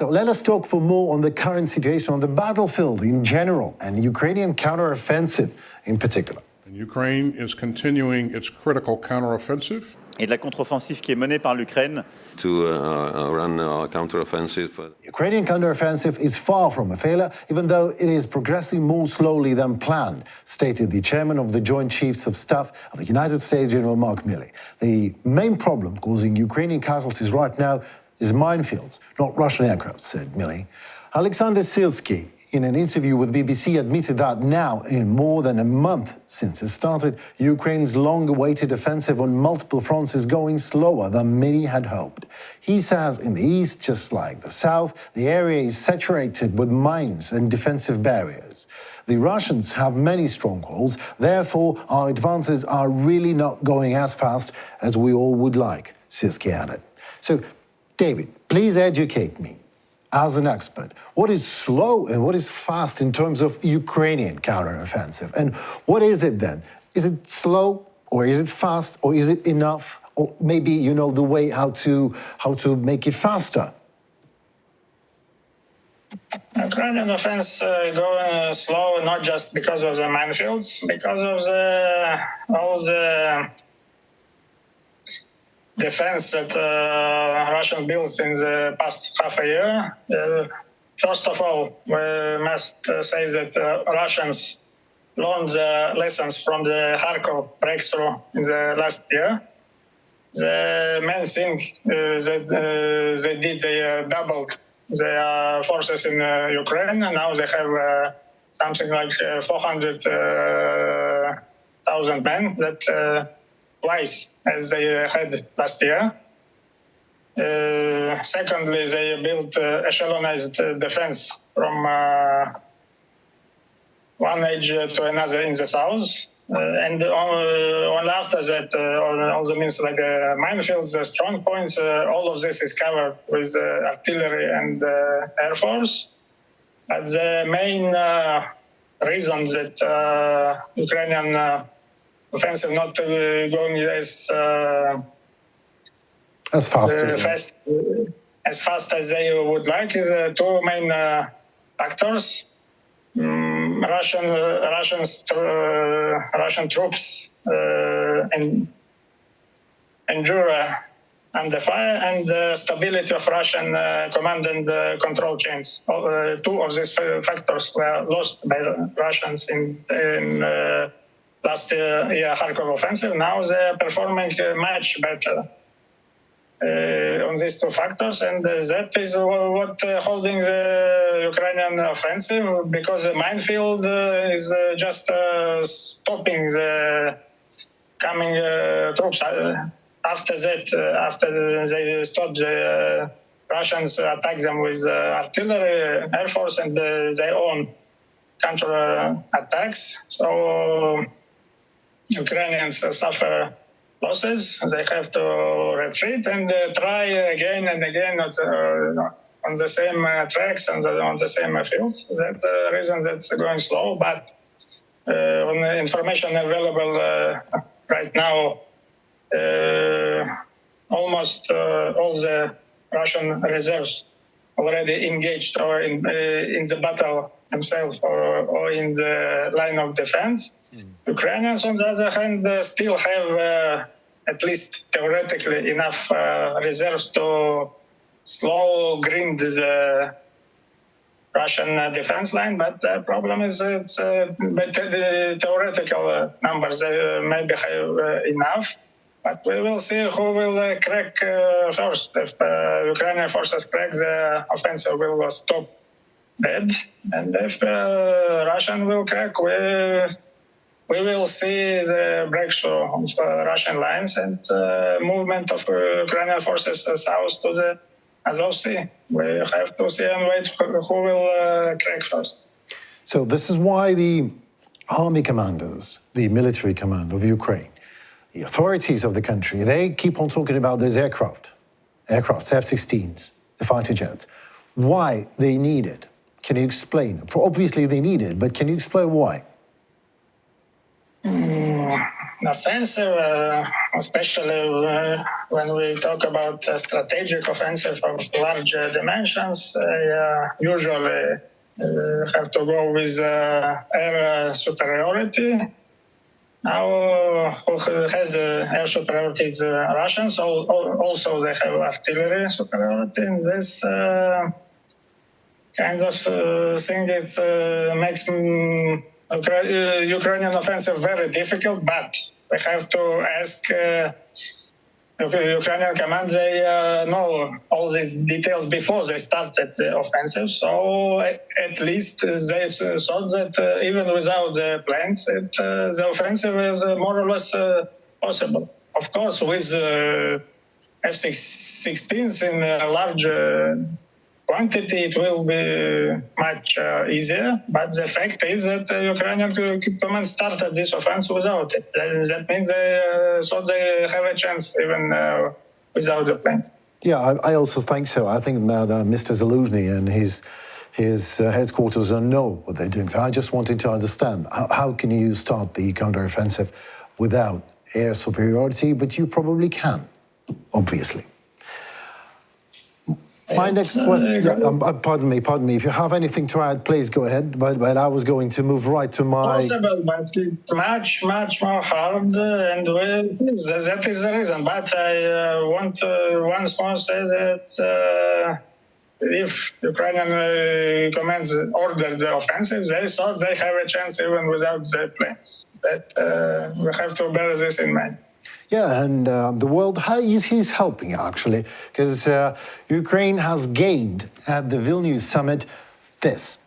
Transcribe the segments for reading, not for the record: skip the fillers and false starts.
So let us talk for more on the current situation on the battlefield in general and Ukrainian counteroffensive in particular. And Ukraine is continuing its critical counteroffensive. Et de la contre-offensive qui est menée par l'Ukraine. To run a counteroffensive. Ukrainian counteroffensive is far from a failure, even though it is progressing more slowly than planned, stated the chairman of the Joint Chiefs of Staff of the United States, General Mark Milley. The main problem causing Ukrainian casualties right now is minefields, not Russian aircraft, said Milley. Alexander Syrskyi, in an interview with BBC, admitted that now, in more than a month since it started, Ukraine's long-awaited offensive on multiple fronts is going slower than many had hoped. He says in the east, just like the south, the area is saturated with mines and defensive barriers. The Russians have many strongholds, therefore our advances are really not going as fast as we all would like, Syrskyi added. So, David, please educate me, as an expert, what is slow and what is fast in terms of Ukrainian counteroffensive? And what is it then? Is it slow or is it fast or is it enough? Or maybe you know the way how to make it faster? Ukrainian offense going slow not just because of the minefields, because of all the defense that Russia built in the past half a year. First of all, we must say that Russians learned the lessons from the Kharkov breakthrough in the last year. The main thing that they did, they doubled their forces in Ukraine, and now they have something like 400,000 men that twice as they had last year. Secondly, they built echelonized defense from one edge to another in the south. And only after that, also means like minefields, strong points, all of this is covered with artillery and air force. But the main reason that Ukrainian offensive not going as fast as they would like is two main factors. Russian troops endure under fire, and the stability of Russian command and control chains. Two of these factors were lost by Russians in last year Kharkov offensive. Now they are performing much better on these two factors, and that is what holding the Ukrainian offensive, because the minefield is just stopping the coming troops. After that, after they stop, the Russians attack them with artillery, air force, and their own counter attacks. So Ukrainians suffer losses. They have to retreat and try again and again on the same tracks and on the same fields. That's the reason that's going slow. But on the information available right now, almost all the Russian reserves already engaged or in the battle themselves or in the line of defense. Ukrainians, on the other hand, still have, at least theoretically, enough reserves to slow grind the Russian defense line. But the problem is it's the theoretical numbers maybe have enough. But we will see who will crack first. If Ukrainian forces crack, the offensive will stop dead. And if Russian will crack, we will see the breakthrough of Russian lines and movement of Ukrainian forces south to the Azov Sea. We have to see and wait who will crack first. So this is why the army commanders, the military command of Ukraine, the authorities of the country, they keep on talking about those aircraft, F-16s, the fighter jets. Why they need it? Can you explain? Obviously they need it, but can you explain why? offensive, especially when we talk about strategic offensive of large dimensions, usually have to go with air superiority. Now, who has air superiority is Russians. Also, they have artillery superiority. And this kind of thing makes Ukrainian offensive very difficult. But we have to ask Ukrainian command. They know all these details before they started the offensive. So at least they thought that even without the plans, the offensive is more or less possible. Of course, with F-16s in a large quantity, it will be much easier. But the fact is that Ukrainian command started this offense without it. That means they thought they have a chance even without the plan. Yeah, I also think so. I think now that Mr. Zaluzhny and his headquarters don't know what they're doing. I just wanted to understand, how can you start the counteroffensive without air superiority? But you probably can, obviously. My next question, pardon me, if you have anything to add, please go ahead. But I was going to move right to my... Possible, but it's much more hard, and that is the reason. But I want to once more say that if Ukrainian commands ordered the offensive, they thought they have a chance even without the plans. That we have to bear this in mind. Yeah, and the world he's helping, actually, because Ukraine has gained at the Vilnius summit this.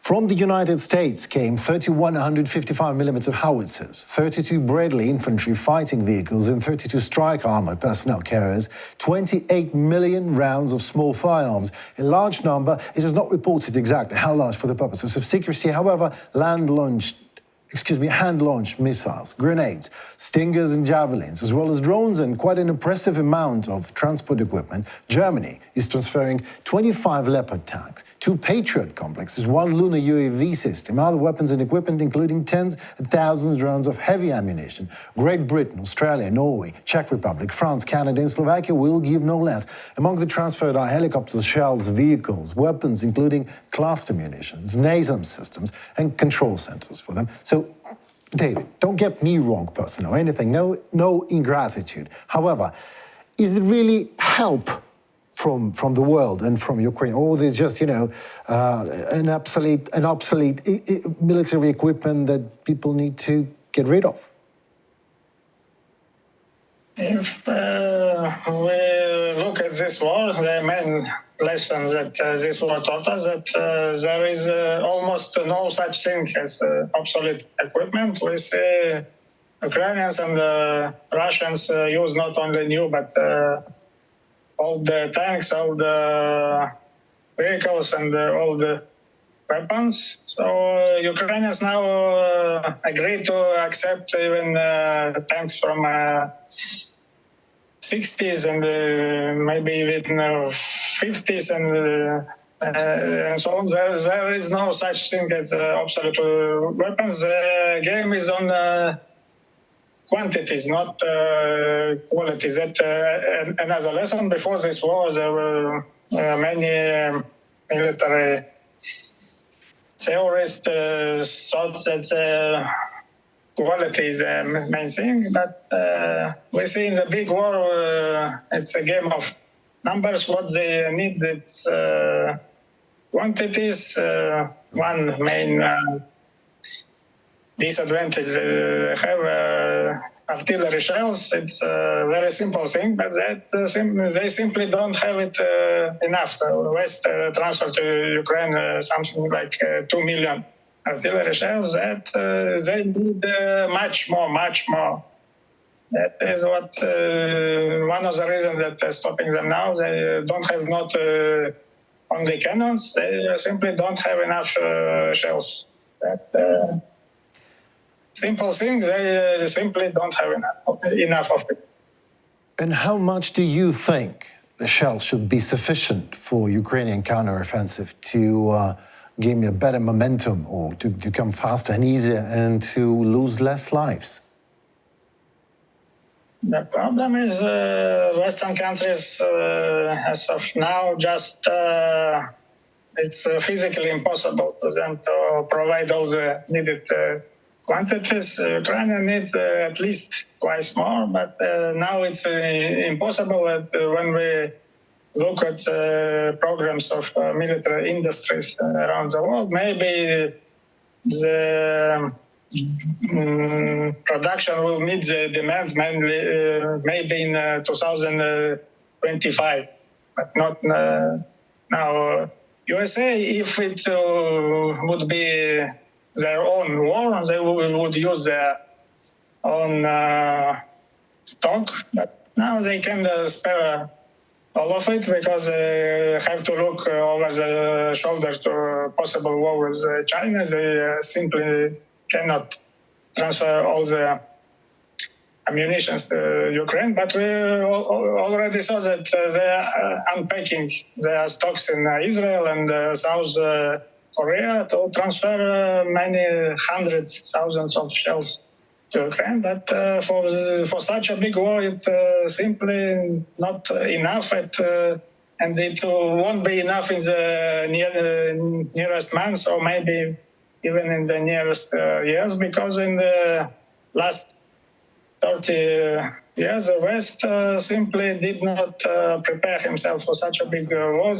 From the United States came 31 155mm howitzers, 32 Bradley infantry fighting vehicles, and 32 strike armored personnel carriers, 28 million rounds of small firearms. A large number. It is not reported exactly how large for the purposes of secrecy. However, hand-launched missiles, grenades, Stingers and Javelins, as well as drones and quite an impressive amount of transport equipment. Germany is transferring 25 Leopard tanks, 2 Patriot complexes, 1 lunar UAV system, other weapons and equipment, including tens of thousands of rounds of heavy ammunition. Great Britain, Australia, Norway, Czech Republic, France, Canada, and Slovakia will give no less. Among the transferred are helicopters, shells, vehicles, weapons, including cluster munitions, NASAMS systems, and control centers for them. So, David, don't get me wrong, person, or anything, no ingratitude. However, is it really help from the world and from Ukraine, or there's just, an obsolete military equipment that people need to get rid of? If we look at this war, the main lesson that this war taught us that there is almost no such thing as obsolete equipment. We see Ukrainians and Russians use not only new but all the tanks, all the vehicles, and all the weapons. So Ukrainians now agree to accept even tanks from 60s and maybe even 50s and so on. There is no such thing as obsolete weapons. The game is on quantities, not qualities. That another lesson. Before this war, there were many military theorists thought that quality is the main thing, but we see in the big war, it's a game of numbers. What they need, it's quantities. One main disadvantage have artillery shells. It's a very simple thing, but they simply don't have it enough. West transferred to Ukraine something like 2 million artillery shells. That they need much more. That is what one of the reasons that they're stopping them now. They don't have not only cannons. They simply don't have enough shells. That simple thing. They simply don't have enough of it. And how much do you think the shells should be sufficient for Ukrainian counteroffensive to give me a better momentum, or to come faster and easier and to lose less lives? The problem is Western countries, as of now, just it's physically impossible to them to provide all the needed quantities. Ukraine needs at least twice more, but now it's impossible when we look at programs of military industries around the world. Maybe the production will meet the demands mainly maybe in 2025, but not now. USA, if it would be their own war, they would use their own stock, but now they can spare all of it because they have to look over the shoulder to possible war with China. They simply cannot transfer all the ammunition to Ukraine, but we already saw that they are unpacking their stocks in Israel and South Korea to transfer many hundreds, thousands of shells to Ukraine. But for such a big war, it's simply not enough. And it won't be enough in the nearest months or maybe even in the nearest years, because in the last 30 years, the West simply did not prepare himself for such a big war.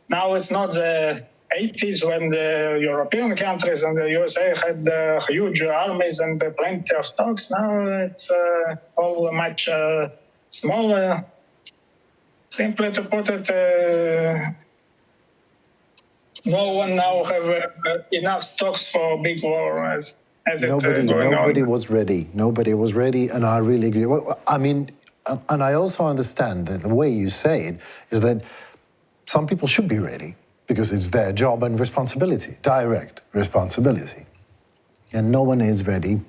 Now it's not the 80s when the European countries and the USA had huge armies and plenty of stocks. Now it's all much smaller. Simply to put it, no one now have enough stocks for a big war as Nobody was ready. Nobody was ready, and I really agree. Well, I mean, and I also understand that the way you say it is that some people should be ready because it's their job and responsibility, direct responsibility. And no one is ready.